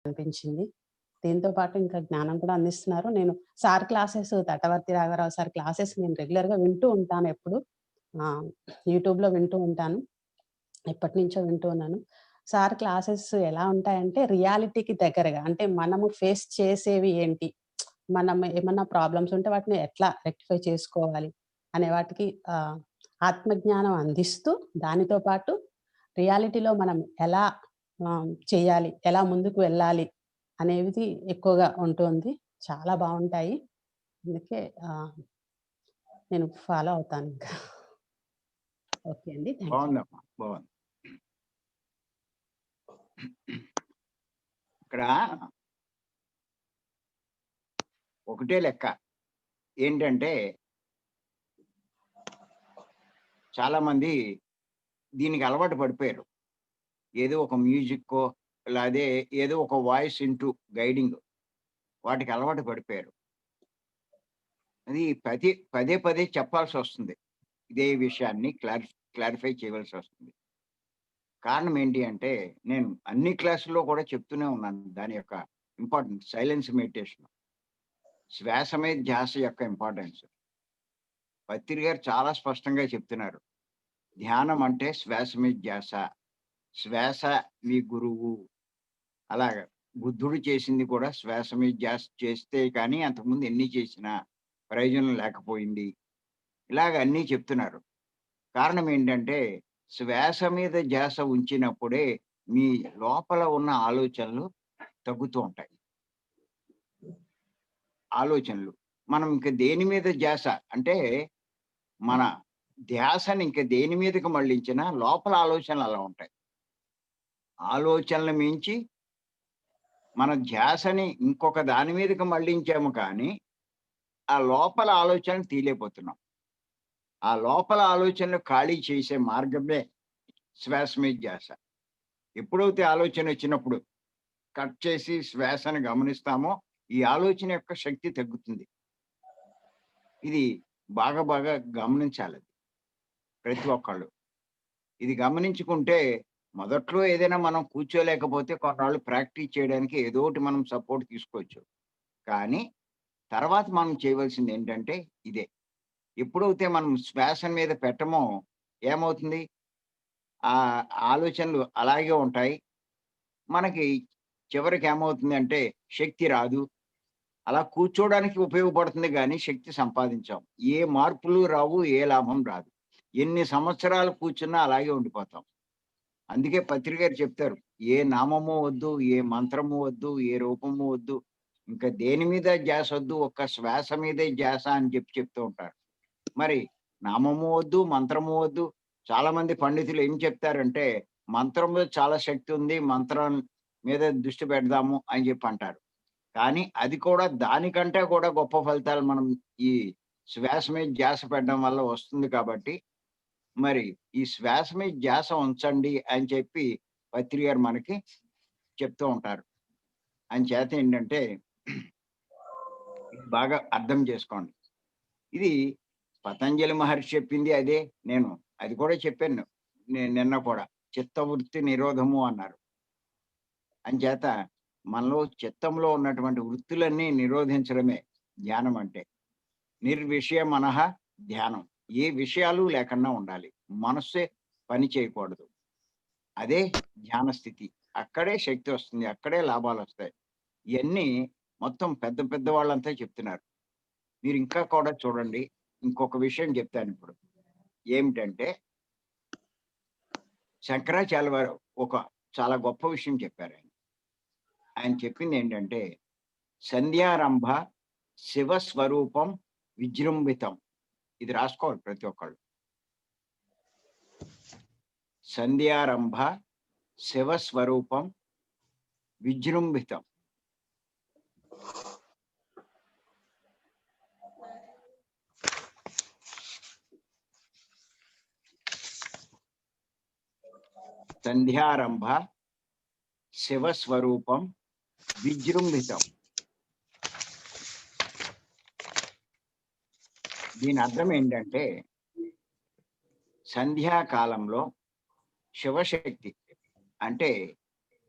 అనిపించింది. దీంతో పాటు ఇంకా జ్ఞానం కూడా అందిస్తున్నారు. నేను సార్ క్లాసెస్ తటవర్తి రాఘవరావు సార్ క్లాసెస్ నేను రెగ్యులర్‌గా వింటూ ఉంటాను ఎప్పుడు. ఆహ్, యూట్యూబ్‌లో వింటూ ఉంటాను. ఎప్పటినుంచో వింటూ ఉన్నాను. సార్ క్లాసెస్ ఎలా ఉంటాయంటే రియాలిటీకి దగ్గరగా అంటే మనము ఫేస్ చేసేవి ఏంటి? మనం ఏమన్నా ప్రాబ్లమ్స్ ఉంటే వాటిని ఎట్లా రెక్టిఫై చేసుకోవాలి? అనే వాటికి ఆత్మజ్ఞానం అందిస్తూ దానితో పాటు రియాలిటీలో మనం ఎలా చేయాలి? ఎలా ముందుకు వెళ్ళాలి? అనేవిది ఎక్కువగా ఉంటుంది. చాలా బావుంటాయి. అందుకే నేను ఫాలో అవుతానింకా. ఓకే అండి. Thank you. బాగుందమ్మా, బాగుంది. ఇక్కడ ఒకటే లెక్క ఏంటంటే, చాలా మంది దీనికి అలవాటు పడిపోయారు. ఏదో ఒక మ్యూజిక్కో, అదే ఏదో ఒక వాయిస్ ఇంటూ గైడింగ్, వాటికి అలవాటు పడిపోయారు. అది పదే పదే చెప్పాల్సి వస్తుంది. ఇదే విషయాన్ని క్లారిఫై చేయవలసి వస్తుంది. కారణం ఏంటి అంటే, నేను అన్ని క్లాసుల్లో కూడా చెప్తూనే ఉన్నాను దాని యొక్క ఇంపార్టెన్స్. సైలెన్స్ మెడిటేషన్, శ్వాస మీద ధ్యాస యొక్క ఇంపార్టెన్స్. పత్రి గారు చాలా స్పష్టంగా చెప్తున్నారు. ధ్యానం అంటే శ్వాస మీద ధ్యాస. శ్వాస మీ గురువు. అలాగా బుద్ధుడు చేసింది కూడా శ్వాస మీద ధ్యాస చేస్తే కానీ అంతకుముందు ఎన్ని చేసినా ప్రయోజనం లేకపోయింది. ఇలాగ అన్నీ చెప్తున్నారు. కారణం ఏంటంటే, శ్వాస మీద ధ్యాస ఉంచినప్పుడే మీ లోపల ఉన్న ఆలోచనలు తగ్గుతూ ఉంటాయి. ఆలోచనలు. మనం ఇంక దేని మీద ధ్యాస అంటే, మన ధ్యాసని ఇంక దేని మీదకి మళ్ళించినా లోపల ఆలోచనలు అలా ఉంటాయి. ఆలోచనలు మించి మన ధ్యాసని ఇంకొక దాని మీదకి మళ్ళించాము కానీ, ఆ లోపల ఆలోచనలు తీయలేకపోతున్నాం. ఆ లోపల ఆలోచనలు ఖాళీ చేసే మార్గమే శ్వాస మీద ధ్యాస. ఎప్పుడైతే ఆలోచనొచ్చినప్పుడు కట్ చేసి శ్వాసను గమనిస్తామో, ఈ ఆలోచన యొక్క శక్తి తగ్గుతుంది. ఇది బాగా బాగా గమనించాలది ప్రతి ఒక్కళ్ళు. ఇది గమనించుకుంటే మొదట్లో ఏదైనా మనం కూర్చోలేకపోతే కొన్నాళ్ళు ప్రాక్టీస్ చేయడానికి ఏదోకటి మనం సపోర్ట్ తీసుకోవచ్చు. కానీ తర్వాత మనం చేయవలసిందేంటంటే ఇదే. ఎప్పుడైతే మనం శ్వాస మీద పెట్టమో ఏమవుతుంది? ఆ ఆలోచనలు అలాగే ఉంటాయి. మనకి చివరికేమవుతుందంటే శక్తి రాదు. అలా కూర్చోవడానికి ఉపయోగపడుతుంది గానీ శక్తి సంపాదించాం. ఏ మార్పులు రావు, ఏ లాభం రాదు. ఎన్ని సంవత్సరాలు కూర్చున్నా అలాగే ఉండిపోతాం. అందుకే పత్రి గారు చెప్తారు. ఏ నామము వద్దు, ఏ మంత్రము వద్దు, ఏ రూపము వద్దు. ఇంక దేని మీద ధ్యాసొద్దు. ఒక్క శ్వాస మీదే ధ్యాస అని చెప్తూ ఉంటారు. మరి నామము వద్దు, మంత్రము వద్దు. చాలామంది పండితులు ఏం చెప్తారంటే, మంత్రం మీద చాలా శక్తి ఉంది. మంత్రం మీద దృష్టి పెడదాము అని అంటారు. కానీ అది కూడా దానికంటే కూడా గొప్ప ఫలితాలు మనం ఈ శ్వాస మీద ధ్యాస పెట్టడం వల్ల వస్తుంది కాబట్టి, మరి ఈ శ్వాస మీద ధ్యాస ఉంచండి అని చెప్పి పత్రి గారు మనకి చెప్తూ ఉంటారు. అంచేత ఏంటంటే, ఇది బాగా అర్థం చేసుకోండి. ఇది పతంజలి మహర్షి చెప్పింది అదే. నేను అది కూడా చెప్పాను. నిన్న కూడా. చిత్తవృత్తి నిరోధము అన్నారు. అంచేత మనలో చిత్తంలో ఉన్నటువంటి వృత్తులన్నీ నిరోధించడమే ధ్యానం అంటే. నిర్విషయ మనః ధ్యానం. ఏ విషయాలు లేకుండా ఉండాలి. మనస్సే పని చేయకూడదు. అదే ధ్యాన స్థితి. అక్కడే శక్తి వస్తుంది. అక్కడే లాభాలొస్తాయి. ఇయన్నీ మొత్తం పెద్ద పెద్ద వాళ్ళంతా చెప్తున్నారు. మీరు ఇంకా కూడా చూడండి. ఇంకొక విషయం చెప్తానిప్పుడు. ఏమిటంటే, శంకరాచార్యుల వారు ఒక చాలా గొప్ప విషయం చెప్పారాయన. ఆయన చెప్పిందేంటంటే, సంధ్యారంభ శివస్వరూపం విజృంభితం. ఇది రాసుకోవాలి ప్రతి ఒక్కళ్ళు. సంధ్యారంభ శివస్వరూపం విజృంభితం. సంధ్యారంభ శివస్వరూపం విజృంభితం. దీని అర్థం ఏంటంటే, సంధ్యాకాలంలో శివశక్తి అంటే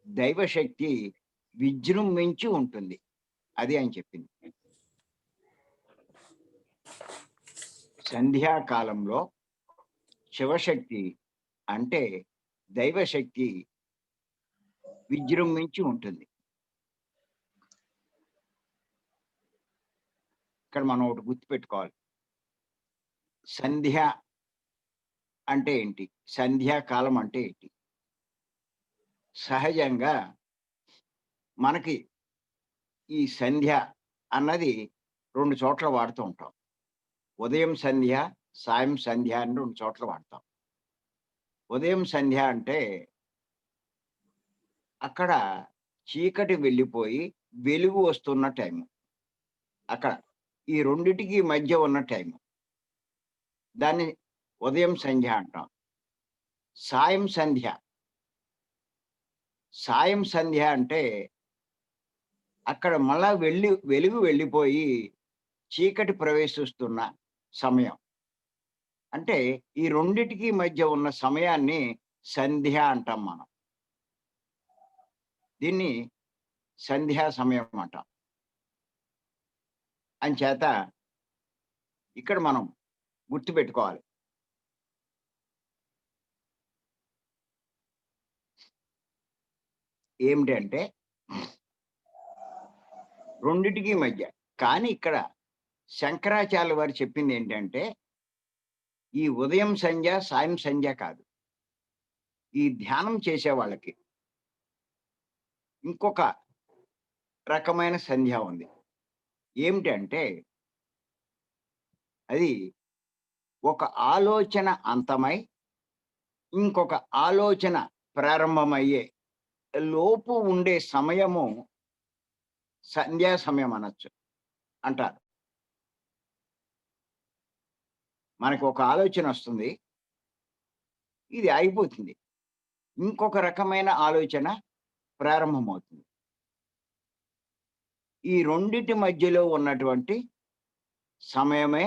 దైవశక్తి విజృంభించి ఉంటుంది. అది ఆయన చెప్పింది. సంధ్యాకాలంలో శివశక్తి అంటే దైవశక్తి విజృంభించి ఉంటుంది. ఇక్కడ మనం ఒకటి గుర్తుపెట్టుకోవాలి. సంధ్య అంటే ఏంటి? సంధ్యాకాలం అంటే ఏంటి? సహజంగా మనకి ఈ సంధ్య అన్నది 2 చోట్ల వాడుతూ ఉంటాం. ఉదయం సంధ్య, సాయం సంధ్య అని 2 చోట్ల వాడతాం. ఉదయం సంధ్య అంటే అక్కడ చీకటి వెళ్ళిపోయి వెలుగు వస్తున్న టైము. అక్కడ ఈ రెండిటికి మధ్య ఉన్న టైము. దాన్ని ఉదయం సంధ్య అంటాం. సాయం సంధ్య. సాయం సంధ్య అంటే అక్కడ మళ్ళా వెలుగు వెళ్ళిపోయి చీకటి ప్రవేశిస్తున్న సమయం. అంటే ఈ రెండిటికి మధ్య ఉన్న సమయాన్ని సంధ్య అంటాం మనం. దీన్ని సంధ్యా సమయం అంటాం. అంచేత ఇక్కడ మనం గుర్తుపెట్టుకోవాలి. ఏమిటంటే రెండిటికి మధ్య. కానీ ఇక్కడ శంకరాచార్యుల వారు చెప్పింది ఏంటంటే ఈ ఉదయం సంధ్య, సాయం సంధ్య కాదు. ఈ ధ్యానం చేసే వాళ్ళకి ఇంకొక రకమైన సంధ్య ఉంది. ఏమిటంటే అది ఒక ఆలోచన అంతమై ఇంకొక ఆలోచన ప్రారంభమయ్యే లోపు ఉండే సమయము సంధ్యా సమయం అనొచ్చు అంటారు. మనకు ఒక ఆలోచన వస్తుంది, ఇది అయిపోతుంది, ఇంకొక రకమైన ఆలోచన ప్రారంభమవుతుంది. ఈ రెండిటి మధ్యలో ఉన్నటువంటి సమయమే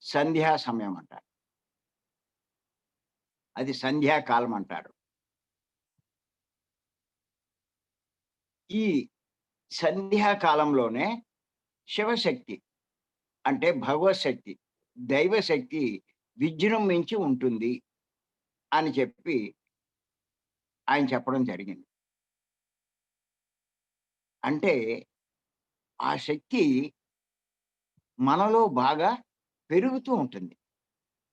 సంధ్యా సమయం అంటారు. అది సంధ్యాకాలం అంటారు. ఈ సంధ్యాకాలంలోనే శివశక్తి అంటే భగవత్ శక్తి, దైవశక్తి విజృంభించి ఉంటుంది అని చెప్పి ఆయన చెప్పడం జరిగింది. అంటే ఆ శక్తి మనలో బాగా పెరుగుతూ ఉంటుంది.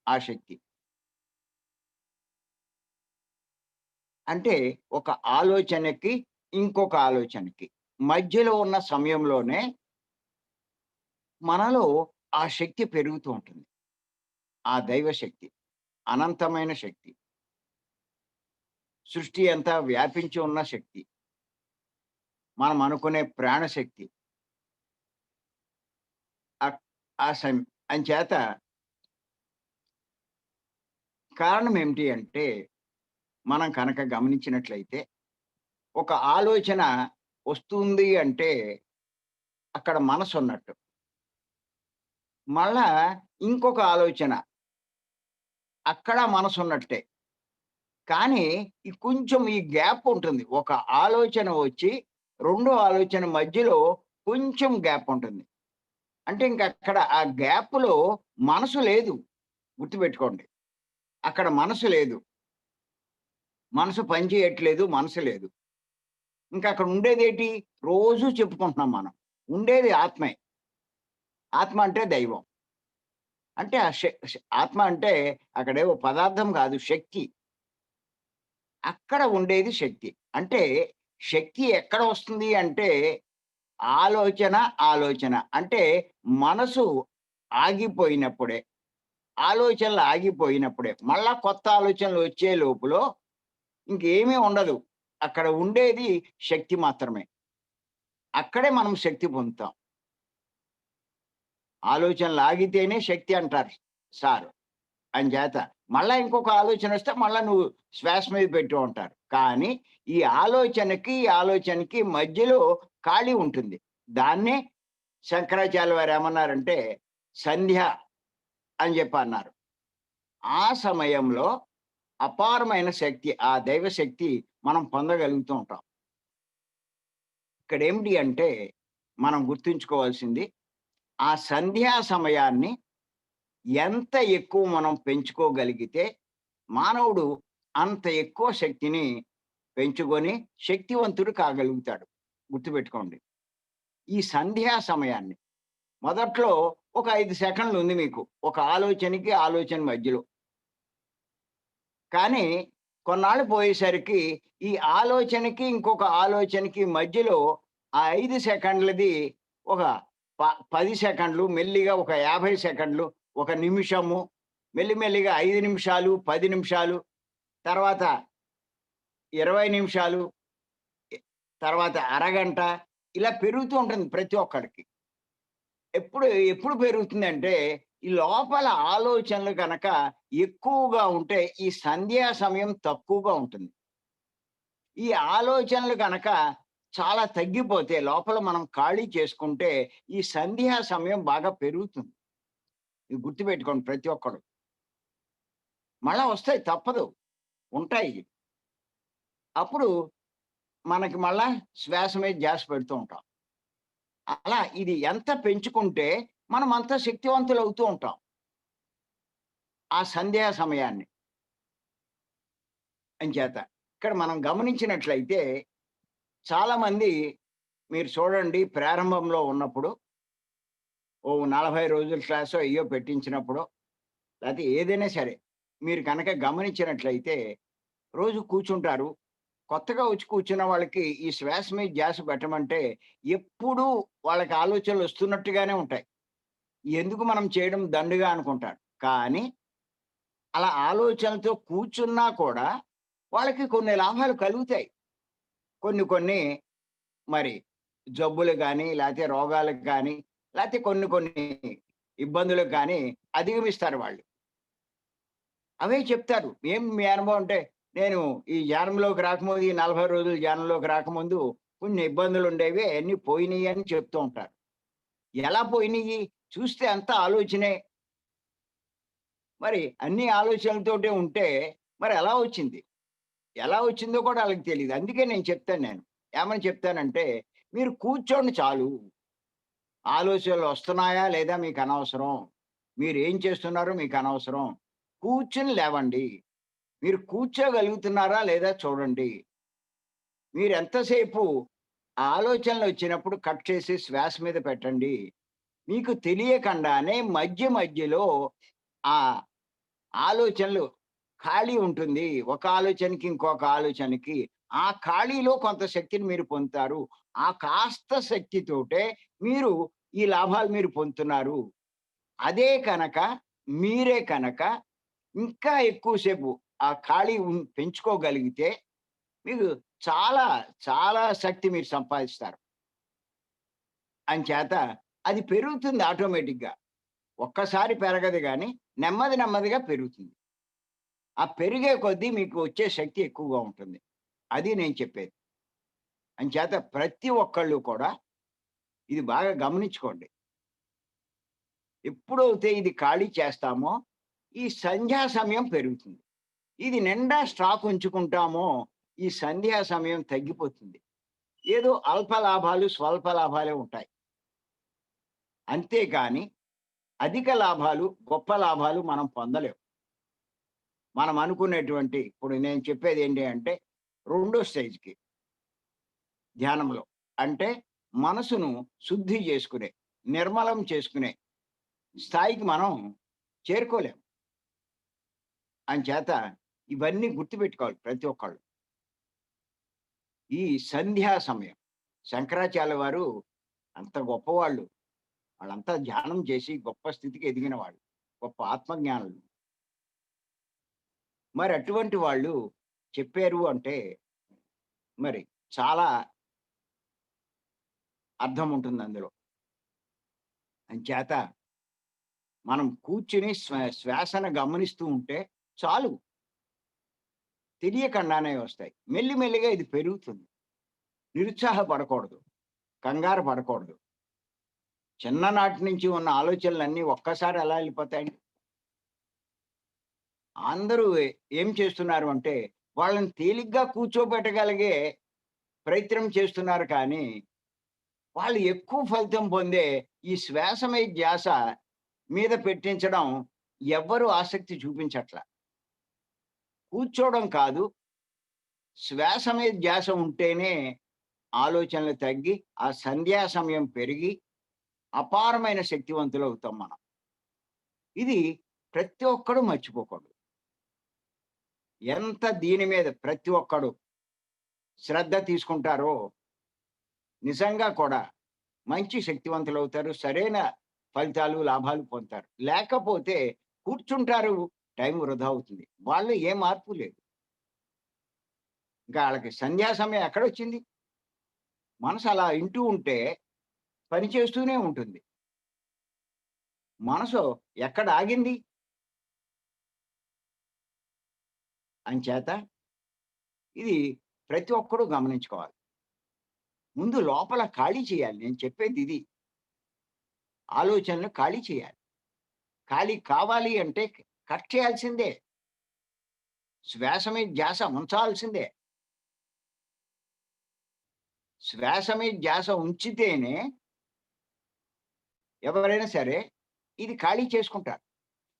ఆ శక్తి అంటే ఒక ఆలోచనకి ఇంకొక ఆలోచనకి మధ్యలో ఉన్న సమయంలోనే మనలో ఆ శక్తి పెరుగుతూ ఉంటుంది. ఆ దైవశక్తి అనంతమైన శక్తి, సృష్టి అంతా వ్యాపించి ఉన్న శక్తి, మనం అనుకునే ప్రాణశక్తి. అంచేత కారణం ఏమిటి అంటే మనం కనుక గమనించినట్లయితే ఒక ఆలోచన వస్తుంది అంటే అక్కడ మనసు ఉన్నట్టు. మళ్ళా ఇంకొక ఆలోచన అక్కడ మనసు ఉన్నట్టే. కానీ కొంచెం ఈ గ్యాప్ ఉంటుంది. ఒక ఆలోచన వచ్చి రెండో ఆలోచన మధ్యలో కొంచెం గ్యాప్ ఉంటుంది. అంటే ఇంక అక్కడ ఆ గ్యాప్‌లో మనసు లేదు. గుర్తుపెట్టుకోండి. అక్కడ మనసు లేదు. మనసు పని చేయట్లేదు. మనసు లేదు. ఇంకా అక్కడ ఉండేదేంటి? రోజూ చెప్పుకుంటున్నాం మనం. ఉండేది ఆత్మే. ఆత్మ అంటే దైవం. అంటే ఆ ఆత్మ అంటే అక్కడేవో పదార్థం కాదు, శక్తి. అక్కడ ఉండేది శక్తి. అంటే శక్తి ఎక్కడ వస్తుంది అంటే ఆలోచన. అంటే మనసు ఆగిపోయినప్పుడే, ఆలోచనలు ఆగిపోయినప్పుడే, మళ్ళా కొత్త ఆలోచనలు వచ్చే లోపులో ఇంకేమీ ఉండదు. అక్కడ ఉండేది శక్తి మాత్రమే. అక్కడే మనం శక్తి పొందుతాం. ఆలోచనలు ఆగితేనే శక్తి అంటారు సారు. అంచేత మళ్ళా ఇంకొక ఆలోచన వస్తే మళ్ళా నువ్వు శ్వాస మీద పెట్టు అంటారు. కానీ ఈ ఆలోచనకి మధ్యలో ఖాళీ ఉంటుంది. దాన్నే శంకరాచార్యుల వారు ఏమన్నారంటే సంధ్య అని చెప్పి అన్నారు. ఆ సమయంలో అపారమైన శక్తి, ఆ దైవశక్తి మనం పొందగలుగుతూ ఉంటాం. ఇక్కడేమిటి అంటే మనం గుర్తుంచుకోవాల్సింది ఆ సంధ్యా సమయాన్ని ఎంత ఎక్కువ మనం పెంచుకోగలిగితే మానవుడు అంత ఎక్కువ శక్తిని పెంచుకొని శక్తివంతుడు కాగలుగుతాడు. గుర్తుపెట్టుకోండి. ఈ సంధ్యా సమయాన్ని మొదట్లో ఒక 5 సెకన్లు ఉంది మీకు. ఒక ఆలోచనకి, ఆలోచన మధ్యలో. కానీ కొన్నాళ్ళు పోయేసరికి ఈ ఆలోచనకి, ఇంకొక ఆలోచనకి మధ్యలో ఆ 5 సెకండ్లది ఒక ప 10 సెకండ్లు, మెల్లిగా ఒక 50 సెకండ్లు, ఒక నిమిషము, మెల్లిమెల్లిగా 5 నిమిషాలు, 10 నిమిషాలు, తర్వాత 20 నిమిషాలు, ఎ తర్వాత అరగంట ఇలా పెరుగుతూ ఉంటుంది ప్రతి ఒక్కడికి. ఎప్పుడు ఎప్పుడు పెరుగుతుందంటే, ఈ లోపల ఆలోచనలు గనక ఎక్కువగా ఉంటే, ఈ సంధ్యా సమయం తక్కువగా ఉంటుంది. ఈ ఆలోచనలు గనక చాలా తగ్గిపోతే, లోపల మనం ఖాళీ చేసుకుంటే, ఈ సంధ్యా సమయం బాగా పెరుగుతుంది. ఇది గుర్తుపెట్టుకోండి ప్రతి ఒక్కడు. మళ్ళా వస్తాయి తప్పదు. ఉంటాయి. అప్పుడు మనకి మళ్ళా శ్వాస మీద ధ్యాస పెడుతూ ఉంటాం. అలా ఇది ఎంత పెంచుకుంటే, మనం అంత శక్తివంతులవుతూ ఉంటాం. ఆ సంధ్యా సమయాన్ని. అంచేత. ఇక్కడ మనం గమనించినట్లయితే చాలామంది మీరు చూడండి ప్రారంభంలో ఉన్నప్పుడు ఓ 40 రోజుల క్లాసో అయ్యో పెట్టించినప్పుడో, లేతే ఏదైనా సరే మీరు కనుక గమనించినట్లయితే రోజు కూర్చుంటారు. కొత్తగా వచ్చి కూర్చున్న వాళ్ళకి ఈ శ్వాస మీద ధ్యాస పెట్టమంటే ఎప్పుడూ వాళ్ళకి ఆలోచనలు వస్తున్నట్టుగానే ఉంటాయి. ఎందుకు మనం చేయడం దండుగా అనుకుంటారు. కానీ అలా ఆలోచనలతో కూర్చున్నా కూడా వాళ్ళకి కొన్ని లాభాలు కలుగుతాయి. కొన్ని కొన్ని మరి జబ్బులు గానీ, లేతే రోగాలకు గానీ, లేతే కొన్ని కొన్ని ఇబ్బందులకు గానీ అధిగమిస్తారు వాళ్ళు. అవే చెప్తారు. ఏం మీ అనుభవం అంటే, నేను ఈ ధ్యానంలోకి రాకముందు, ఈ 40 రోజులు ధ్యానంలోకి రాకముందు కొన్ని ఇబ్బందులుండేవి. అయన్నీ పోయినియి అని చెప్తూ ఉంటారు. ఎలా పోయినియి? చూస్తే అంతా ఆలోచనే. మరి అన్ని ఆలోచనలతోటే ఉంటే మరి ఎలా వచ్చింది? ఎలా వచ్చిందో కూడా ఆళ్ళకి తెలీదు. అందుకే నేను చెప్తాను నేను. ఏమని చెప్తానంటే, మీరు కూర్చోండి చాలు. ఆలోచనలు వస్తున్నాయా లేదా మీకనవసరం. మీరేం చేస్తున్నారో మీకనవసరం. కూర్చొని లేవండి. మీరు కూర్చోగలుగుతున్నారా లేదా చూడండి. మీరెంతసేపు ఆ ఆలోచనలొచ్చినప్పుడు కట్ చేసి శ్వాస మీద పెట్టండి. మీకు తెలియకుండానే మధ్య మధ్యలో ఆ ఆలోచనలు ఖాళీ ఉంటుంది. ఒక ఆలోచనకి, ఇంకొక ఆలోచనకి. ఆ ఖాళీలో కొంత శక్తిని మీరు పొందుతారు. ఆ కాస్త శక్తితోటే మీరు ఈ లాభాలు మీరు పొందుతున్నారు. అదే కనక మీరే కనక ఇంకా ఎక్కువ సేపు ఆ ఖాళీ పెంచుకోగలిగితే మీకు చాలా, చాలా శక్తి మీరు సంపాదిస్తారు. అంచేత అది పెరుగుతుంది ఆటోమేటిక్‌గా. ఒక్కసారి పెరగదు గానీ, నెమ్మది నెమ్మదిగా పెరుగుతుంది. ఆ పెరిగే కొద్దీ మీకు వచ్చే శక్తి ఎక్కువగా ఉంటుంది. అది నేను చెప్పేది. అంచేత ప్రతి ఒక్కళ్ళు కూడా ఇది బాగా గమనించుకోండి. ఎప్పుడైతే ఇది ఖాళీ చేస్తామో, ఈ సంధ్యా సమయం పెరుగుతుంది. ఇది నిండా స్టాక్ ఉంచుకుంటామో, ఈ సంధ్యా సమయం తగ్గిపోతుంది. ఏదో అల్ప లాభాలు, స్వల్ప లాభాలే ఉంటాయి. అంతేగాని అధిక లాభాలు, గొప్ప లాభాలు మనం పొందలేం. మనం అనుకునేటువంటి ఇప్పుడు నేను చెప్పేదేంటి అంటే, రెండో స్టేజ్‌కి ధ్యానంలో. అంటే మనసును శుద్ధి చేసుకునే, నిర్మలం చేసుకునే స్థాయికి మనం చేరుకోలేం. అంచేత ఇవన్నీ గుర్తుపెట్టుకోవాలి ప్రతి ఒక్కళ్ళు. ఈ సంధ్యా సమయం శంకరాచార్యుల వారు అంత గొప్పవాళ్ళు. వాళ్ళంతా ధ్యానం చేసి గొప్ప స్థితికి ఎదిగిన వాళ్ళు. గొప్ప ఆత్మజ్ఞానులు. మరి అటువంటి వాళ్ళు చెప్పారు అంటే మరి చాలా అర్థం ఉంటుంది అందులో. అంచేత మనం కూర్చొని శ్వాసను గమనిస్తూ ఉంటే చాలు. తెలియకుండానే వస్తాయి. మెల్లి మెల్లిగా ఇది పెరుగుతుంది. నిరుత్సాహపడకూడదు. కంగారు పడకూడదు. చిన్ననాటి నుంచి ఉన్న ఆలోచనలన్నీ ఒక్కసారి ఎలా ఎళ్ళిపోతాయండి? అందరూ ఏం చేస్తున్నారు అంటే, వాళ్ళని తేలిగ్గా కూర్చోబెట్టగలిగే ప్రయత్నం చేస్తున్నారు కానీ, వాళ్ళు ఎక్కువ ఫలితం పొందే ఈ శ్వాస మీద ధ్యాస మీద పెట్టించడం ఎవ్వరూ ఆసక్తి చూపించట్ల. కూర్చోవడం కాదు, శ్వాస మీద ధ్యాస ఉంటేనే ఆలోచనలు తగ్గి, ఆ సంధ్యా సమయం పెరిగి, అపారమైన శక్తివంతులవుతాం మనం. ఇది ప్రతి ఒక్కడు మర్చిపోకూడదు. ఎంత దీని మీద ప్రతి ఒక్కడు శ్రద్ధ తీసుకుంటారో నిజంగా కూడా మంచి శక్తివంతులవుతారు. సరైన ఫలితాలు, లాభాలు పొందుతారు. లేకపోతే కూర్చుంటారు, టైం వృధా అవుతుంది. వాళ్ళలో ఏ మార్పు లేదు. ఇంకా ఆళ్ళకి సంధ్యా సమయం ఎక్కడొచ్చింది? మనసు అలా ఇంటూ ఉంటే పని చేస్తూనే ఉంటుంది. మనసు ఎక్కడ ఆగింది? అంచేత ఇది ప్రతి ఒక్కడు గమనించుకోవాలి. ముందు లోపల ఖాళీ చేయాలి. నేను చెప్పేదిది. ఆలోచనలు ఖాళీ చేయాలి. ఖాళీ కావాలి అంటే కట్ చేయాల్సిందే. శ్వాస మీద ధ్యాస ఉంచాల్సిందే. శ్వాస మీద ధ్యాస ఉంచితేనే ఎవరైనా సరే ఇది ఖాళీ చేసుకుంటారు.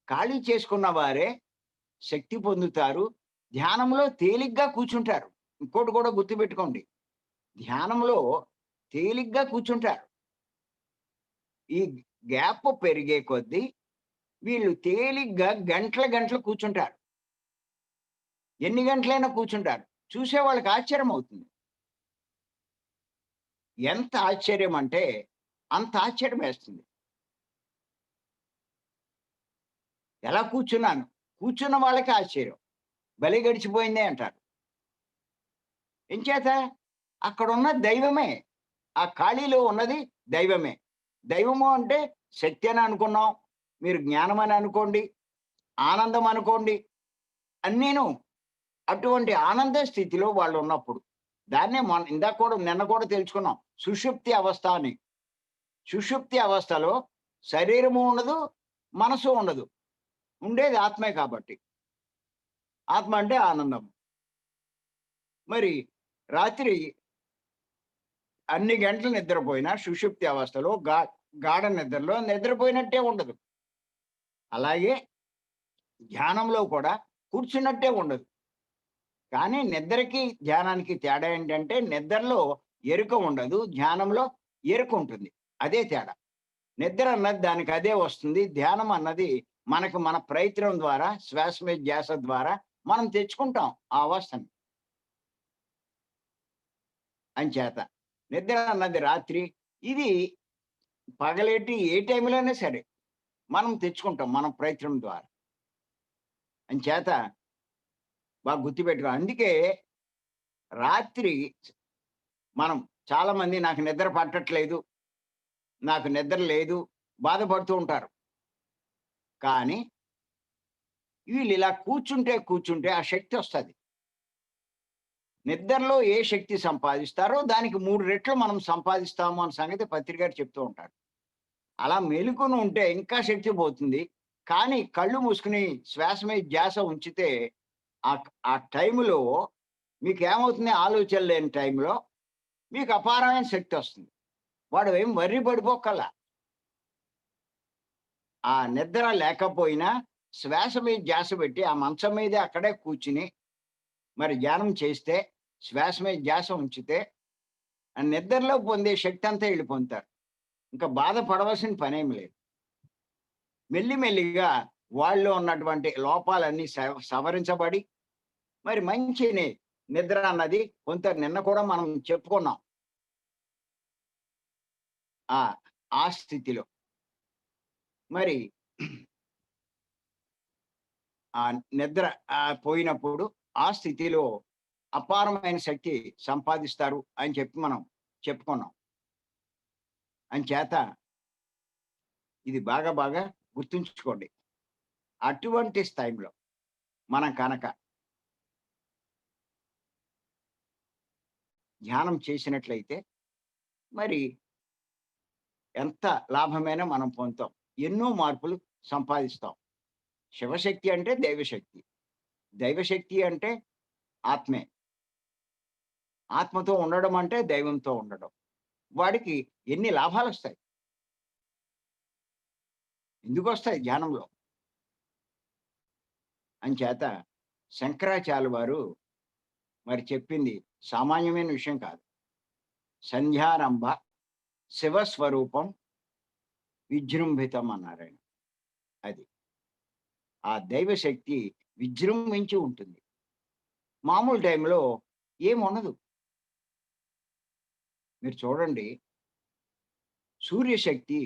ఖాళీ చేసుకున్న వారే శక్తి పొందుతారు. ధ్యానంలో తేలిగ్గా కూర్చుంటారు. ఇంకోటి కూడా గుర్తుపెట్టుకోండి. ధ్యానంలో తేలిగ్గా కూర్చుంటారు. ఈ గ్యాప్ పెరిగే కొద్దీ వీళ్ళు తేలిగ్గా గంటలు గంటలు కూర్చుంటారు. ఎన్ని గంటలైనా కూర్చుంటారు. చూసేవాళ్ళకి ఆశ్చర్యం అవుతుంది. ఎంత ఆశ్చర్యం అంటే అంత ఆశ్చర్యం వేస్తుంది. ఎలా కూర్చున్నాను? కూర్చున్న వాళ్ళకి ఆశ్చర్యం. భలే గడిచిపోయిందే అంటారు. ఎంచేత? అక్కడున్న దైవమే. ఆ ఖాళీలో ఉన్నది దైవమే. దైవము అంటే శక్తి అని అనుకున్నాం. మీరు జ్ఞానం అని అనుకోండి. ఆనందం అనుకోండి. అన్నీను. అటువంటి ఆనంద స్థితిలో వాళ్ళున్నప్పుడు. దాన్నే ఇందాక కూడా నిన్న కూడా తెలుసుకున్నాం. సుషుప్తి అవస్థ అని. సుషుప్తి అవస్థలో శరీరము ఉండదు, మనసు ఉండదు. ఉండేది ఆత్మే కాబట్టి. ఆత్మ అంటే ఆనందం. మరి రాత్రి అన్ని గంటలు నిద్రపోయినా సుషుప్తి అవస్థలో గాఢ నిద్రలో నిద్రపోయినట్టే ఉండదు. అలాగే ధ్యానంలో కూడా కూర్చున్నట్టే ఉండదు. కానీ నిద్రకి, ధ్యానానికి తేడా ఏంటంటే నిద్రలో ఎరుక ఉండదు. ధ్యానంలో ఎరుక ఉంటుంది. అదే తేడా. నిద్ర అన్నది దానికి అదే వస్తుంది. ధ్యానం అన్నది మనకు మన ప్రయత్నం ద్వారా, శ్వాస మీద ధ్యాస ద్వారా మనం తెచ్చుకుంటాం ఆ అవస్థని. అంచేత నిద్ర అన్నది రాత్రి ఇది పగలేటి ఏ టైంలోనే సరే మనం తెచ్చుకుంటాం మన ప్రయత్నం ద్వారా. అంచేత బాగా గుర్తుపెట్టుకో. అందుకే రాత్రి మనం చాలామంది నాకు నిద్ర పట్టట్లేదు, నాకు నిద్ర లేదు బాధపడుతూ ఉంటారు. కానీ వీళ్ళు ఇలా కూర్చుంటే ఆ శక్తి వస్తది. నిద్రలో ఏ శక్తి సంపాదిస్తారో దానికి 3 రెట్లు మనం సంపాదిస్తాము అన్న సంగతి పత్రి గారు చెప్తూ ఉంటారు. అలా మెలుకుని ఉంటే ఇంకా శక్తి పోతుంది. కానీ కళ్ళు మూసుకొని శ్వాస మీద ధ్యాస ఉంచితే ఆ టైంలో మీకేమవుతుంది ఆలోచన లేని టైంలో మీకు అపారమైన శక్తి వస్తుంది. వాడు ఏం వర్రి పడిపోక్కర్లా. ఆ నిద్ర లేకపోయినా శ్వాస మీద ధ్యాస పెట్టి ఆ మంచం మీదే అక్కడే కూర్చుని మరి ధ్యానం చేస్తే శ్వాస మీద ధ్యాస ఉంచితే ఆ నిద్రలో పొందే శక్తి అంతా వీళ్ళు పొందుతారు. ఇంకా బాధపడవలసిన పనేమి లేదు. మెల్లిమెల్లిగా వాళ్ళలో ఉన్నటువంటి లోపాలన్నీ సవరించబడి మరి మంచి నిద్ర అన్నది కొంత నిన్న కూడా మనం చెప్పుకున్నాం. ఆ ఆ స్థితిలో మరి ఆ నిద్ర పోయినప్పుడు ఆ స్థితిలో అపారమైన శక్తి సంపాదిస్తారు అని చెప్పి మనం చెప్పుకున్నాం. అంచేత ఇది బాగా బాగా గుర్తుంచుకోండి. అటువంటి టైంలో మనం కనుక ధ్యానం చేసినట్లయితే మరి ఎంత లాభమైనా మనం పొందుతాం. ఎన్నో మార్పులు సంపాదిస్తాం. శివశక్తి అంటే దైవశక్తి. దైవశక్తి అంటే ఆత్మే. ఆత్మతో ఉండడం అంటే దైవంతో ఉండడం. వాడికి ఎన్ని లాభాలొస్తాయి? ఎందుకొస్తాయి ధ్యానంలో? అంచేత శంకరాచార్యులు వారు మరి చెప్పింది సామాన్యమైన విషయం కాదు. సంధ్యారంభ శివస్వరూపం విజృంభితం అన్నారాయన. అది. ఆ దైవశక్తి విజృంభించి ఉంటుంది. మామూలు టైంలో ఏముండదు. మీరు చూడండి, సూర్యశక్తి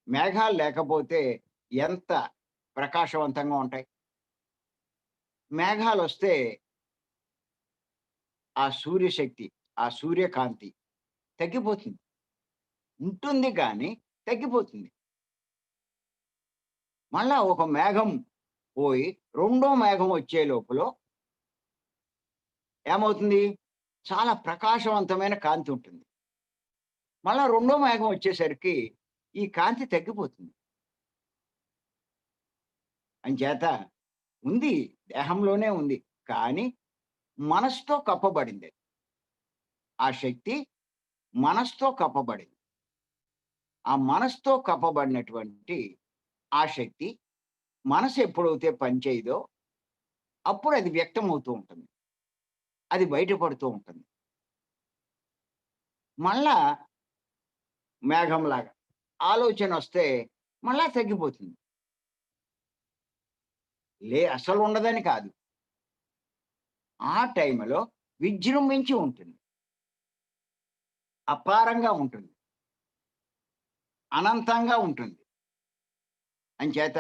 మేఘాలు లేకపోతే ఎంత ప్రకాశవంతంగా ఉంటాయి. మేఘాలొస్తే ఆ సూర్యశక్తి, ఆ సూర్యకాంతి తగ్గిపోతుంది. ఉంటుంది గానీ తగ్గిపోతుంది. మళ్ళా ఒక మేఘం పోయి రెండో మేఘం వచ్చే లోపులో ఏమవుతుంది? చాలా ప్రకాశవంతమైన కాంతి ఉంటుంది. మళ్ళా రెండో మేఘం వచ్చేసరికి ఈ కాంతి తగ్గిపోతుంది. అంచేత ఉంది. దేహంలోనే ఉంది. కానీ మనసుతో కప్పబడింది. ఆ శక్తి మనసుతో కప్పబడింది. ఆ మనసుతో కప్పబడినటువంటి ఆ శక్తి మనసు ఎప్పుడైతే పనిచేయదో అప్పుడు అది వ్యక్తమవుతూ ఉంటుంది. అది బయటపడుతూ ఉంటుంది. మళ్ళా మేఘంలాగా ఆలోచనొస్తే మళ్ళా తగ్గిపోతుంది. అసలుండదని కాదు. ఆ టైంలో విజృంభించి ఉంటుంది. అపారంగా ఉంటుంది. అనంతంగా ఉంటుంది. అంచేత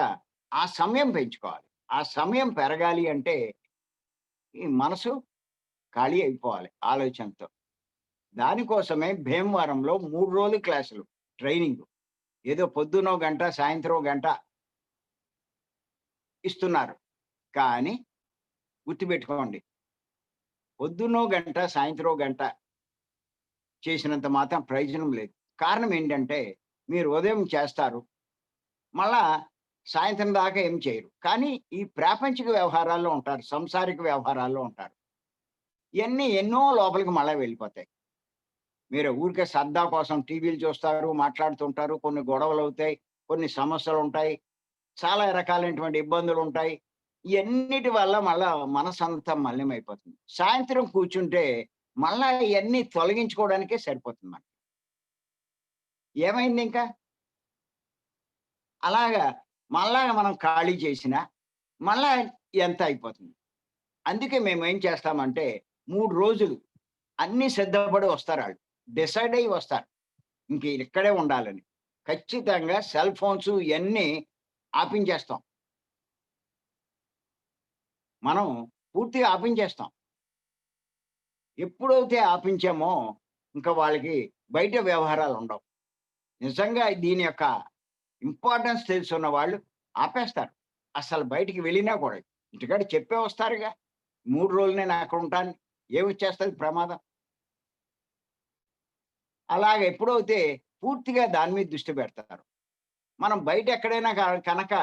ఆ సమయం పెంచుకోవాలి. ఆ సమయం పెరగాలి అంటే ఈ మనసు ఖాళీ అయిపోవాలి ఆలోచనతో. దానికోసమే భీమవరంలో 3 రోజులు క్లాసులు ట్రైనింగు. ఏదో పొద్దునో గంట, సాయంత్రం ఓ గంట ఇస్తున్నారు. కానీ గుర్తుపెట్టుకోండి. పొద్దున్నో గంట, సాయంత్రం ఓ గంట చేసినంత మాత్రం ప్రయోజనం లేదు. కారణం ఏంటంటే మీరు ఉదయం చేస్తారు. మళ్ళా సాయంత్రం దాకా ఏం చేయరు. కానీ ఈ ప్రాపంచిక వ్యవహారాల్లో ఉంటారు. సంసారిక వ్యవహారాల్లో ఉంటారు. ఇయన్నీ ఎన్నో లోపలికి మళ్ళా వెళ్ళిపోతాయి. మీరు ఊరికే సరదా కోసం టీవీలు చూస్తారు, మాట్లాడుతుంటారు. కొన్ని గొడవలవుతాయి. కొన్ని సమస్యలుంటాయి. చాలా రకాలైనటువంటి ఇబ్బందులుంటాయి. ఇయన్నిటి వల్ల మళ్ళా మనసంతా మలినమైపోతుంది. సాయంత్రం కూర్చుంటే మళ్ళా ఇయన్నీ తొలగించుకోవడానికే సరిపోతుంది మనకి. ఏమైందింకా? అలాగా మళ్ళా మనం ఖాళీ చేసినా మళ్ళా ఎంత అయిపోతుంది. అందుకే మేమేం చేస్తామంటే 3 రోజులు అన్నీ సిద్ధపడి వస్తారాళ్ళు. డిసైడ్ అయ్యి వస్తారు. ఇంక ఇక్కడే ఉండాలని. ఖచ్చితంగా సెల్ ఫోన్స్ ఇయన్నీ ఆపించేస్తాం. మనం పూర్తిగా ఆపించేస్తాం. ఎప్పుడైతే ఆపించామో ఇంక వాళ్ళకి బయట వ్యవహారాలుండవు. నిజంగా దీని యొక్క ఇంపార్టెన్స్ తెలుసున్న వాళ్ళు ఆపేస్తారు. అసలు బయటికి వెళ్ళినా కూడా. ఇంటికాడ చెప్పే వస్తారుగా. 3 రోజులు నేను అక్కడుంటాను. ఏమొచ్చేస్తది ప్రమాదం? అలాగ ఎప్పుడైతే పూర్తిగా దాని మీద దృష్టి పెడతారో, మనం బయట ఎక్కడైనా కనక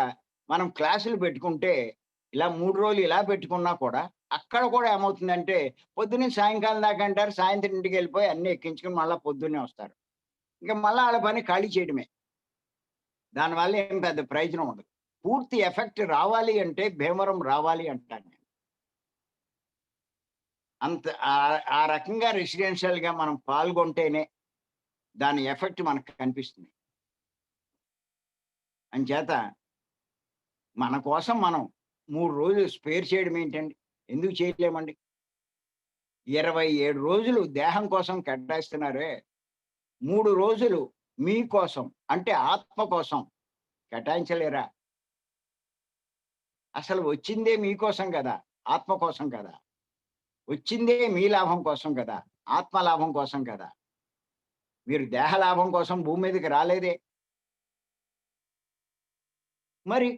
మనం క్లాసులు పెట్టుకుంటే, ఇలా 3 రోజులు ఇలా పెట్టుకున్నా కూడా, అక్కడ కూడా ఏమవుతుందంటే, పొద్దున్నుంచి సాయంకాలం దాకా అంటారు. సాయంత్రం ఇంటికెళ్ళిపోయి అన్నీ ఎక్కించుకొని మళ్ళా పొద్దున్నే వస్తారు. ఇంక మళ్ళా ఆళ్ళ పని ఖాళీ చేయడమే. దానివల్ల ఏం పెద్ద ప్రయోజనం ఉండదు. పూర్తి ఎఫెక్ట్ రావాలి అంటే భీమవరం రావాలి అంటాను నేను. అంత ఆ రకంగా రెసిడెన్షియల్‌గా మనం పాల్గొంటేనే దాని ఎఫెక్ట్ మనకు కనిపిస్తుంది. అంచేత మన కోసం మనం 3 రోజులు స్పేర్ చేయడం ఏంటండి? ఎందుకు చేయలేమండి? 27 రోజులు దేహం కోసం కేటాయిస్తున్నారే, 3 రోజులు మీకోసం అంటే ఆత్మ కోసం కేటాయించలేరా? అసలు వచ్చిందే మీకోసం గదా! ఆత్మ కోసం కదా! వచ్చిందే మీ లాభం కోసం కదా! ఆత్మ లాభం కోసం కదా! మీరు దేహ లాభం కోసం భూమి మీదకి రాలేదే. మరి,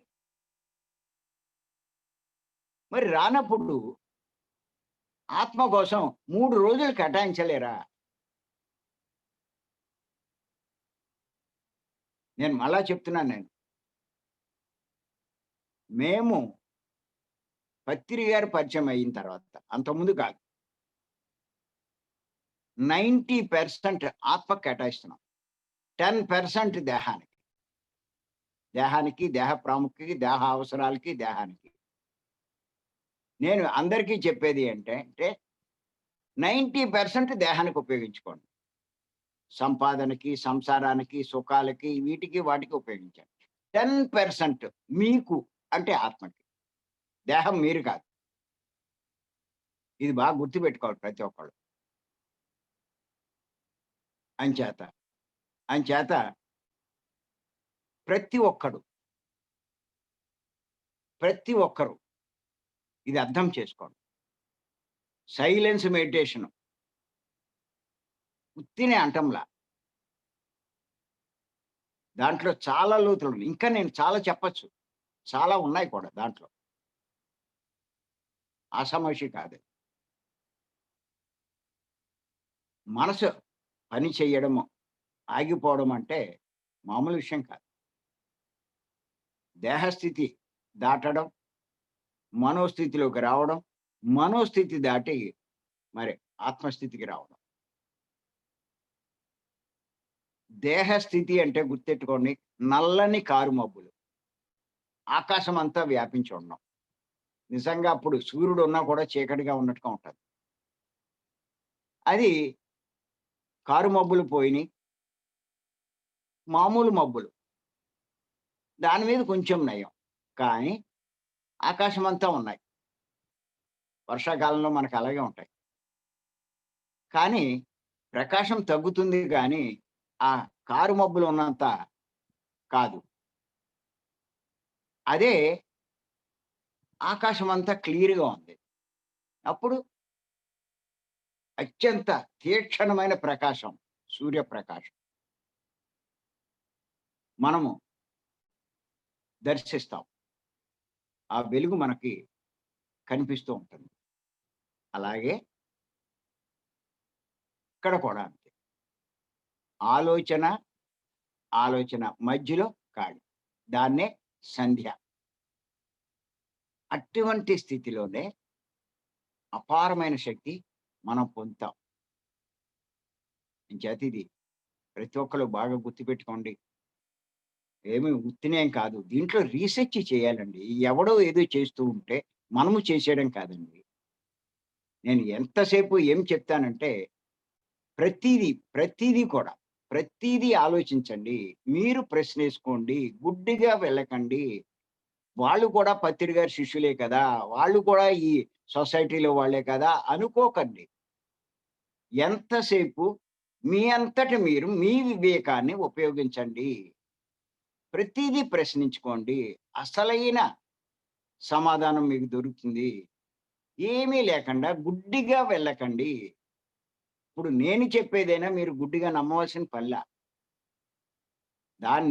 మరి రానప్పుడు ఆత్మ కోసం 3 రోజులు కేటాయించలేరా? నేను మళ్ళా చెప్తున్నాను నేను. మేము పత్రి గారు పరిచయం అయిన తర్వాత, అంతకుముందు కాదు. 90% ఆత్మకు కేటాయిస్తున్నాం. 10% దేహానికి. దేహానికి, దేహ ప్రాముఖ్యకి, దేహ అవసరాలకి, దేహానికి. నేను అందరికీ చెప్పేది అంటే 90% దేహానికి ఉపయోగించుకోండి. సంపాదనకి, సంసారానికి, సుఖాలకి, వీటికి వాటికి ఉపయోగించండి. 10% మీకు అంటే ఆత్మకి. దేహం మీరు కాదు. ఇది బాగా గుర్తుపెట్టుకోవాలి ప్రతి ఒక్కళ్ళు. అంచేత అంచేత ప్రతి ఒక్కడు, ప్రతి ఒక్కరు ఇది అర్థం చేసుకోండి. సైలెన్స్ మెడిటేషన్ ఉత్తినే అంటంలా. దాంట్లో చాలా లోతులున్నాయి. ఇంకా నేను చాలా చెప్పొచ్చు. చాలా ఉన్నాయి కూడా దాంట్లో. ఆషామాషీ కాదు. మనసు పని చెయ్యడము, ఆగిపోవడం అంటే మామూలు విషయం కాదు. దేహస్థితి దాటడం, మనోస్థితిలోకి రావడం, మనోస్థితి దాటి మరి ఆత్మస్థితికి రావడం. దేహస్థితి అంటే గుర్తెట్టుకోండి, నల్లని కారుమబ్బులు. ఆకాశం అంతా వ్యాపించి ఉన్నాం. నిజంగా అప్పుడు సూర్యుడు ఉన్నా కూడా చీకటిగా ఉన్నట్టుగా ఉంటది. అది కారుమబ్బులు పోయినియి. మామూలు మబ్బులు. దాని మీద కొంచెం నయం. కానీ ఆకాశమంతా ఉన్నాయి. వర్షాకాలంలో మనకు అలాగే ఉంటాయి. కానీ ప్రకాశం తగ్గుతుంది గానీ, ఆ కారుమబ్బులు ఉన్నంత కాదు. అదే ఆకాశమంతా క్లియర్‌గా ఉంది. అప్పుడు అత్యంత తీక్షణమైన ప్రకాశం, సూర్యప్రకాశం. మనము దర్శిస్తాం. ఆ వెలుగు మనకి కనిపిస్తూ ఉంటుంది. అలాగే ఇక్కడ కూడా అంతే. ఆలోచన, ఆలోచన మధ్యలో ఖాళీ. దాన్నే సంధ్య. అటువంటి స్థితిలోనే అపారమైన శక్తి మనం పొందుతాం. ఇంచేత ఇది ప్రతి ఒక్కళ్ళు బాగా గుర్తుపెట్టుకోండి. ఏమి ఉత్తినేం కాదు. దీంట్లో రీసెర్చ్ చేయాలండి. ఎవడో ఏదో చేస్తూ ఉంటే మనము చేసేయడం కాదండి. నేను ఎంతసేపు ఏం చెప్తానంటే ప్రతీదీ కూడా ప్రతీదీ ఆలోచించండి. మీరు ప్రశ్నేసుకోండి. గుడ్డిగా వెళ్ళకండి. వాళ్ళు కూడా పత్రి గారి శిష్యులే కదా! వాళ్ళు కూడా ఈ సొసైటీలో వాళ్ళే కదా! అనుకోకండి. ఎంతసేపు మీ అంతట మీరు మీ వివేకాన్ని ఉపయోగించండి. ప్రతీదీ ప్రశ్నించుకోండి. అసలైన సమాధానం మీకు దొరుకుతుంది. ఏమీ లేకుండా గుడ్డిగా వెళ్ళకండి. ఇప్పుడు నేను చెప్పేదైనా మీరు గుడ్డిగా నమ్మవలసిన పనిలా.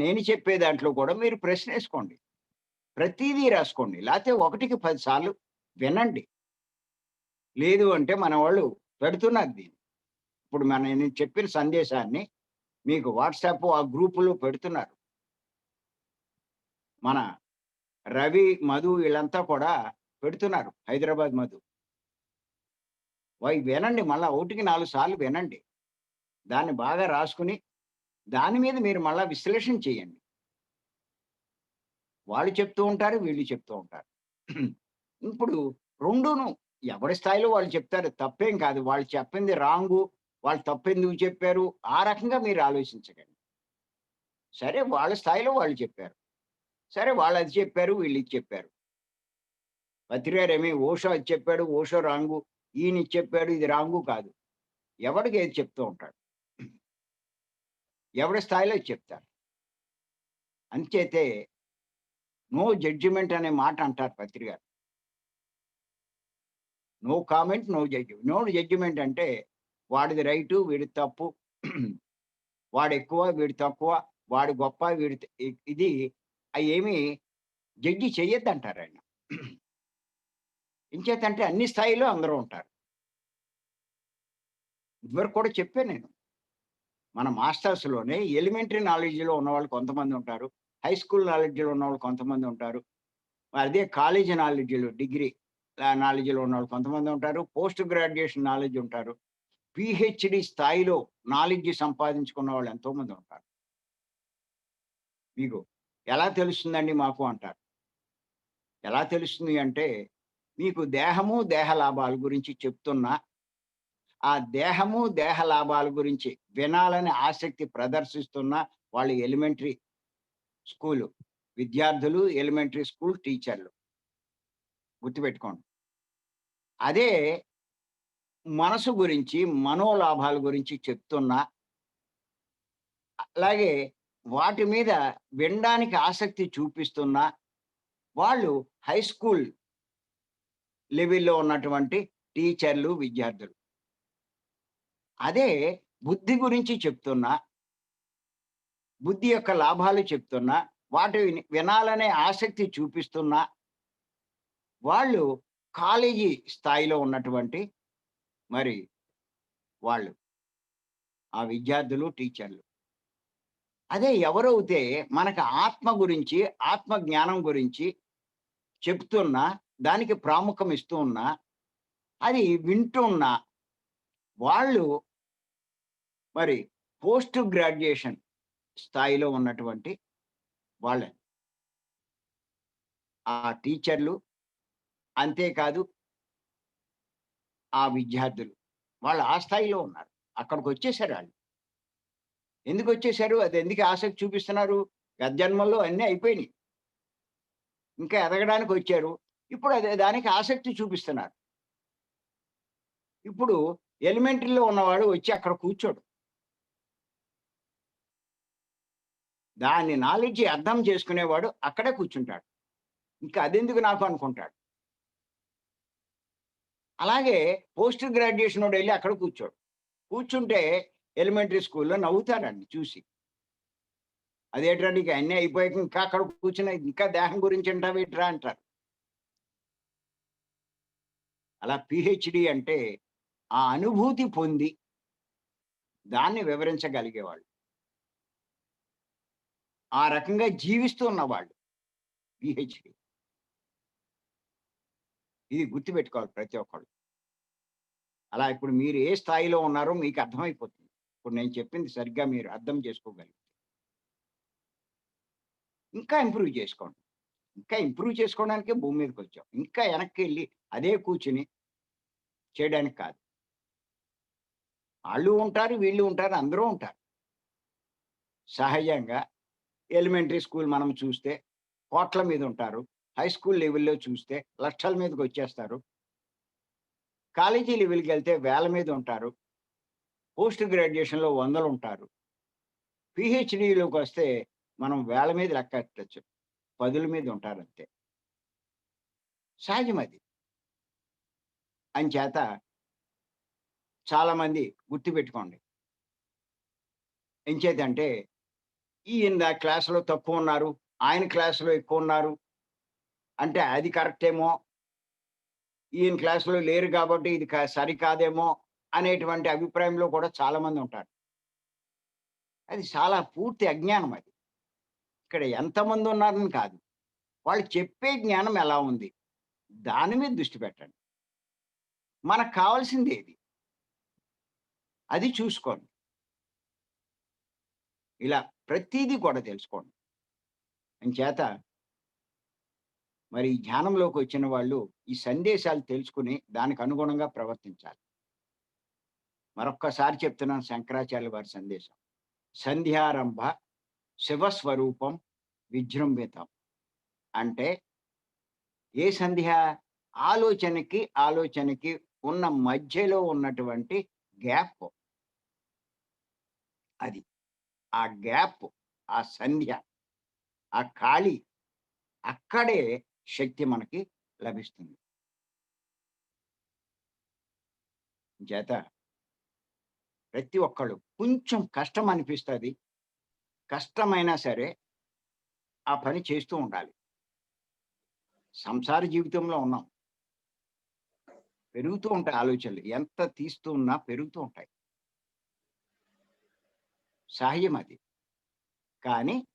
నేను చెప్పే దాంట్లో కూడా మీరు ప్రశ్నేసుకోండి. ప్రతీదీ రాసుకోండి. లేతే 1కి 10 సార్లు వినండి. లేదు అంటే మన వాళ్ళు పెడుతున్నారు దీన్ని. ఇప్పుడు నేను చెప్పిన సందేశాన్ని మీకు వాట్సాప్ ఆ గ్రూపులో పెడుతున్నారు. మన రవి, మధు వీళ్ళంతా కూడా పెడుతున్నారు. హైదరాబాద్ మధు. వినండి మళ్ళా 1కి 4 సార్లు వినండి. దాన్ని బాగా రాసుకొని, దాని మీద మీరు మళ్ళా విశ్లేషణ చేయండి. వాళ్ళు చెప్తూ ఉంటారు, వీళ్ళు చెప్తూ ఉంటారు. ఇప్పుడు రెండూను ఎవరి స్థాయిలో వాళ్ళు చెప్తారు. తప్పేం కాదు. వాళ్ళు చెప్పింది రాంగు. వాళ్ళు తప్పెందుకు చెప్పారు? ఆ రకంగా మీరు ఆలోచించకండి. సరే వాళ్ళ స్థాయిలో వాళ్ళు చెప్పారు. సరే వాళ్ళది చెప్పారు, వీళ్ళిది చెప్పారు. పత్రి గారేమి ఓషో అది చెప్పాడు, ఓషో రాంగు. ఈయనిది చెప్పాడు, ఇది రాంగు కాదు. ఎవడికి ఏది చెప్తూ ఉంటాడు. ఎవడి స్థాయిలో చెప్తారు. అంచేతే నో జడ్జిమెంట్ అనే మాట అంటారు పత్రి గారు. No comment, no judgement. No judgement అంటే వాడిది రైటు, వీడిది తప్పు. వాడెక్కువ, వీడు తక్కువ. వాడు గొప్ప, ఇది అయేమి జడ్జి చెయ్యొద్దంటారాయన. ఇంచేతంటే అన్ని స్థాయిలో అందరూ ఉంటారు. ఇదివరకు కూడా చెప్పాను నేను. మన మాస్టర్స్‌లోనే ఎలిమెంటరీ నాలెడ్జ్‌లో ఉన్నవాళ్ళు కొంతమంది ఉంటారు. హై స్కూల్ నాలెడ్జ్‌లో ఉన్నవాళ్ళు కొంతమంది ఉంటారు. అదే కాలేజీ నాలెడ్జ్‌లో డిగ్రీ నాలెడ్జ్‌లో ఉన్నవాళ్ళు కొంతమంది ఉంటారు. పోస్ట్ గ్రాడ్యుయేషన్ నాలెడ్జ్ ఉంటారు. పిహెచ్డి స్థాయిలో నాలెడ్జ్ సంపాదించుకున్న వాళ్ళు ఎంతోమంది ఉంటారు. మీకు ఎలా తెలుస్తుందండి మాకు అంటారు. ఎలా తెలుస్తుంది అంటే, మీకు దేహము, దేహ లాభాల గురించి చెప్తున్నా, ఆ దేహము, దేహ లాభాల గురించి వినాలని ఆసక్తి ప్రదర్శిస్తున్న వాళ్ళు ఎలిమెంటరీ స్కూలు విద్యార్థులు, ఎలిమెంటరీ స్కూల్ టీచర్లు. గుర్తుపెట్టుకోండి. అదే మనసు గురించి, మనోలాభాల గురించి చెప్తున్నా, అలాగే వాటి మీద వినడానికి ఆసక్తి చూపిస్తున్నా, వాళ్ళు హై స్కూల్ లెవెల్‌లో ఉన్నటువంటి టీచర్లు, విద్యార్థులు. అదే బుద్ధి గురించి చెప్తున్నా, బుద్ధి యొక్క లాభాలు చెప్తున్నా, వాటిని వినాలనే ఆసక్తి చూపిస్తున్నా, వాళ్ళు కాలేజీ స్థాయిలో ఉన్నటువంటి మరి వాళ్ళు. ఆ విద్యార్థులు, టీచర్లు. అదే ఎవరైతే మనకు ఆత్మ గురించి, ఆత్మ జ్ఞానం గురించి చెప్తున్నా, దానికి ప్రాముఖ్యం ఇస్తూ ఉన్నా, అది వింటున్నా, వాళ్ళు మరి పోస్ట్ గ్రాడ్యుయేషన్ స్థాయిలో ఉన్నటువంటి వాళ్ళే. ఆ టీచర్లు, అంతేకాదు ఆ విద్యార్థులు. వాళ్ళు ఆ స్థాయిలో ఉన్నారు. అక్కడికొచ్చేసారు ఆళ్ళు. ఎందుకొచ్చేసారు? అది ఎందుకు ఆసక్తి చూపిస్తున్నారు? గత జన్మల్లో అన్నీ అయిపోయినియి. ఇంకా ఎదగడానికొచ్చారు. ఇప్పుడు అదే దానికి ఆసక్తి చూపిస్తున్నారు. ఇప్పుడు ఎలిమెంటరీలో ఉన్నవాడు వచ్చి అక్కడ కూర్చోడు. దాని నాలెడ్జ్ అర్థం చేసుకునేవాడు అక్కడే కూర్చుంటాడు. ఇంకా అదెందుకు నాకు అనుకుంటాడు. అలాగే పోస్ట్ గ్రాడ్యుయేషనోడెళ్లి అక్కడ కూర్చోడు. కూర్చుంటే ఎలిమెంటరీ స్కూల్‌లో నవ్వుతారండి చూసి. అదేంట్రా నీకు అన్నీ అయిపోయాక ఇంకా అక్కడ కూర్చుని ఇంకా దేహం గురించి అంటావేంట్రా అంటారు. అలా పీహెచ్‌డీ అంటే ఆ అనుభూతి పొంది దాన్ని వివరించగలిగేవాళ్ళు. ఆ రకంగా జీవిస్తూ ఉన్నవాళ్ళు పీహెచ్‌డీ. ఇది గుర్తుపెట్టుకోవాలి ప్రతి ఒక్కళ్ళు. అలా ఇప్పుడు మీరు ఏ స్థాయిలో ఉన్నారో మీకు అర్థమైపోతుంది. ఇప్పుడు నేను చెప్పింది సరిగ్గా మీరు అర్థం చేసుకోగలిగితే. ఇంకా ఇంప్రూవ్ చేసుకోండి. ఇంకా ఇంప్రూవ్ చేసుకోవడానికే భూమి మీదకొచ్చాం. ఇంకా వెనక్కెళ్ళి అదే కూర్చొని చేయడానికి కాదు. ఆళ్ళు ఉంటారు, వీళ్ళు ఉంటారు, అందరూ ఉంటారు. సహజంగా ఎలిమెంటరీ స్కూల్ మనం చూస్తే కోట్ల మీద ఉంటారు. హై స్కూల్ లెవెల్‌లో చూస్తే లక్షల మీదకొచ్చేస్తారు. కాలేజీ లెవెల్‌కెళ్తే వేల మీద ఉంటారు. పోస్ట్ గ్రాడ్యుయేషన్‌లో వందలుంటారు. పీహెచ్‌డీలోకొస్తే మనం వేల మీద లెక్కెట్టొచ్చు. పదుల మీద ఉంటారంతే. సహజమది. అంచేత చాలామంది గుర్తుపెట్టుకోండి. ఎంచేతంటే ఈయన క్లాస్‌లో తక్కువున్నారు. ఆయన క్లాస్‌లో ఎక్కువున్నారు. అంటే అది కరెక్టేమో. ఈయన క్లాస్‌లో లేరు కాబట్టి ఇది సరికాదేమో అనేటువంటి అభిప్రాయంలో కూడా చాలామంది ఉంటారు. అది చాలా పూర్తి అజ్ఞానం అది. ఇక్కడ ఎంతమంది ఉన్నారని కాదు. వాళ్ళు చెప్పే జ్ఞానం ఎలా ఉంది? దాని మీద దృష్టి పెట్టండి. మనకు కావాల్సిందేది? అది చూసుకోండి. ఇలా ప్రతీదీ కూడా తెలుసుకోండి. అంచేత మరి ఈ ధ్యానంలోకొచ్చిన వాళ్ళు ఈ సందేశాలు తెలుసుకొని దానికి అనుగుణంగా ప్రవర్తించాలి. మరొక్కసారి చెప్తున్నాను శంకరాచార్యుల వారి సందేశం. సంధ్యారంభ శివస్వరూపం విజృంభితం. అంటే ఏ సంధ్య? ఆలోచనకి, ఆలోచనకి ఉన్న మధ్యలో ఉన్నటువంటి గ్యాప్ అది. ఆ గ్యాప్, ఆ సంధ్య, ఆ ఖాళీ అక్కడే శక్తి మనకి లభిస్తుంది. చేత ప్రతి ఒక్కళ్ళు కొంచెం కష్టం అనిపిస్తది. కష్టమైనా సరే ఆ పని చేస్తూ ఉండాలి. సంసార జీవితంలో ఉన్నాం. పెరుగుతూ ఉంటాయి ఆలోచనలు. ఎంత తీస్తూ ఉన్నా పెరుగుతూ ఉంటాయి. సహజం అది. కానీ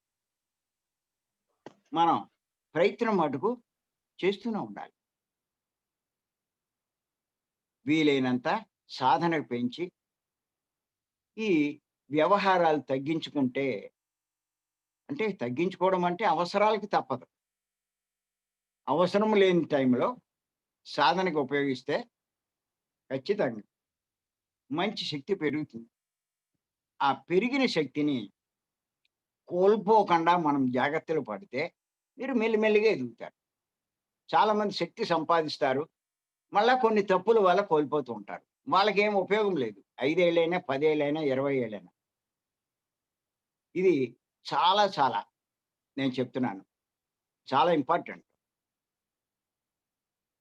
మనం ప్రయత్నం మటుకు చేస్తూనే ఉండాలి. వీలైనంత సాధన పెంచి ఈ వ్యవహారాలు తగ్గించుకుంటే, అంటే తగ్గించుకోవడం అంటే అవసరాలకి తప్పదు. అవసరం లేని టైంలో సాధనకు ఉపయోగిస్తే ఖచ్చితంగా మంచి శక్తి పెరుగుతుంది. ఆ పెరిగిన శక్తిని కోల్పోకుండా మనం జాగ్రత్తలు పడితే మీరు మెల్లిమెల్లిగా ఎదుగుతారు. చాలామంది శక్తి సంపాదిస్తారు. మళ్ళా కొన్ని తప్పుల వల్ల కోల్పోతూ ఉంటారు. వాళ్ళకేం ఉపయోగం లేదు. 5 ఏళ్ళైనా, 10 ఏళ్ళైనా, 20 ఏళ్ళైనా. ఇది చాలా చాలా నేను చెప్తున్నాను. చాలా ఇంపార్టెంట్.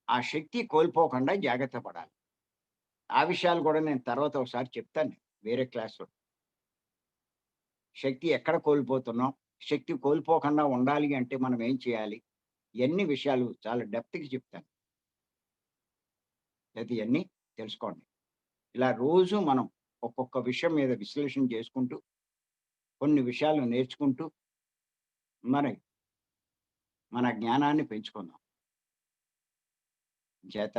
ఆ శక్తి కోల్పోకుండా జాగ్రత్త పడాలి. ఆ విషయాలు కూడా నేను తర్వాత ఒకసారి చెప్తాను వేరే క్లాస్‌లో. శక్తి ఎక్కడ కోల్పోతున్నాం? శక్తి కోల్పోకుండా ఉండాలి అంటే మనం ఏం చేయాలి? ఇయన్ని విషయాలు చాలా డెప్త్‌గా చెప్తాను. అయితే ఇయన్నీ తెలుసుకోండి. ఇలా రోజు మనం ఒక్కొక్క విషయం మీద విశ్లేషణ చేసుకుంటూ, కొన్ని విషయాలు నేర్చుకుంటూ, మరి మన జ్ఞానాన్ని పెంచుకుందాం. చేత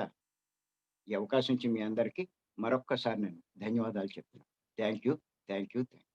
ఈ అవకాశం ఇచ్చిన మీ అందరికీ మరొక్కసారి నేను ధన్యవాదాలు చెప్తున్నాను. Thank you. Thank you. Thank you.